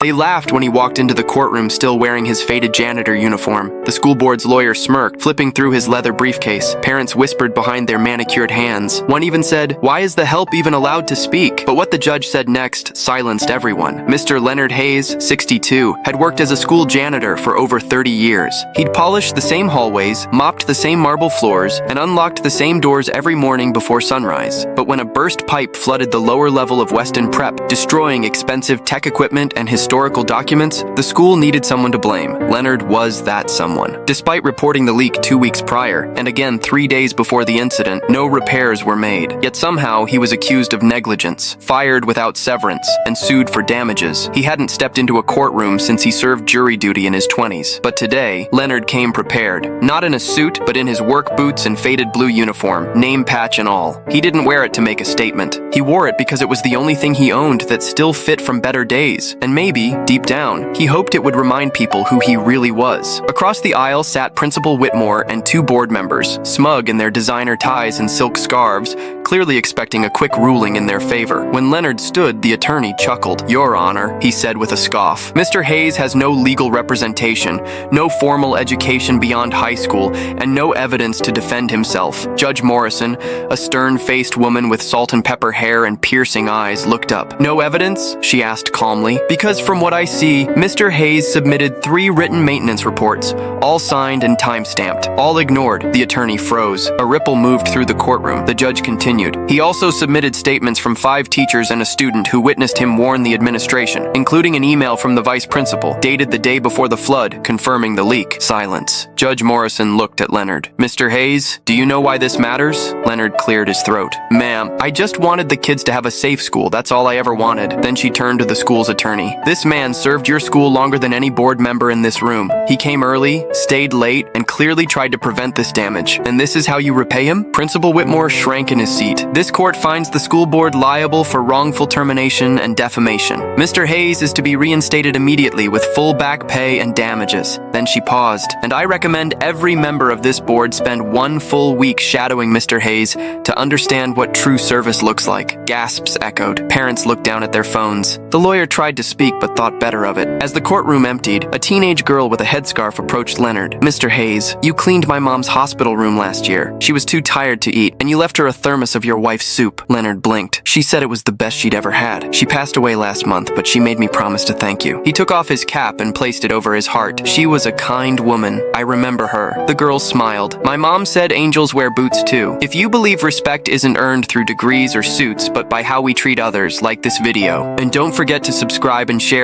They laughed when he walked into the courtroom still wearing his faded janitor uniform. The school board's lawyer smirked, flipping through his leather briefcase. Parents whispered behind their manicured hands. One even said, "Why is the help even allowed to speak?" But what the judge said next silenced everyone. Mr. Leonard Hayes, 62, had worked as a school janitor for over 30 years. He'd polished the same hallways, mopped the same marble floors, and unlocked the same doors every morning before sunrise. But when a burst pipe flooded the lower level of Weston Prep, destroying expensive tech equipment and historical documents, the school needed someone to blame. Leonard was that someone. Despite reporting the leak 2 weeks prior, and again 3 days before the incident, no repairs were made. Yet somehow he was accused of negligence, fired without severance, and sued for damages. He hadn't stepped into a courtroom since he served jury duty in his 20s. But today, Leonard came prepared. Not in a suit, but in his work boots and faded blue uniform, name patch and all. He didn't wear it to make a statement. He wore it because it was the only thing he owned that still fit from better days. And maybe, deep down, he hoped it would remind people who he really was. Across the aisle sat Principal Whitmore and 2 board members, smug in their designer ties and silk scarves, clearly expecting a quick ruling in their favor. When Leonard stood, the attorney chuckled. "Your Honor," he said with a scoff. "Mr. Hayes has no legal representation, no formal education beyond high school, and no evidence to defend himself." Judge Morrison, a stern-faced woman with salt and pepper hair and piercing eyes, looked up. "No evidence?" she asked calmly. "Because from what I see, Mr. Hayes submitted 3 written maintenance reports, all signed and time-stamped. All ignored." The attorney froze. A ripple moved through the courtroom. The judge continued. "He also submitted statements from 5 teachers and a student who witnessed him warn the administration, including an email from the vice principal, dated the day before the flood, confirming the leak." Silence. Judge Morrison looked at Leonard. "Mr. Hayes, do you know why this matters?" Leonard cleared his throat. "Ma'am, I just wanted the kids to have a safe school. That's all I ever wanted." Then she turned to the school's attorney. "This man served your school longer than any board member in this room. He came early, stayed late, and clearly tried to prevent this damage. And this is how you repay him?" Principal Whitmore shrank in his seat. "This court finds the school board liable for wrongful termination and defamation. Mr. Hayes is to be reinstated immediately with full back pay and damages." Then she paused. "And I recommend every member of this board spend 1 full week shadowing Mr. Hayes to understand what true service looks like." Gasps echoed. Parents looked down at their phones. The lawyer tried to speak but thought better of it. As the courtroom emptied, a teenage girl with a headscarf approached Leonard. "Mr. Hayes, you cleaned my mom's hospital room last year. She was too tired to eat, and you left her a thermos of your wife's soup." Leonard blinked. "She said it was the best she'd ever had. She passed away last month, but she made me promise to thank you." He took off his cap and placed it over his heart. "She was a kind woman. I remember her." The girl smiled. "My mom said angels wear boots too. If you believe respect isn't earned through degrees or suits, but by how we treat others, like this video. And don't forget to subscribe and share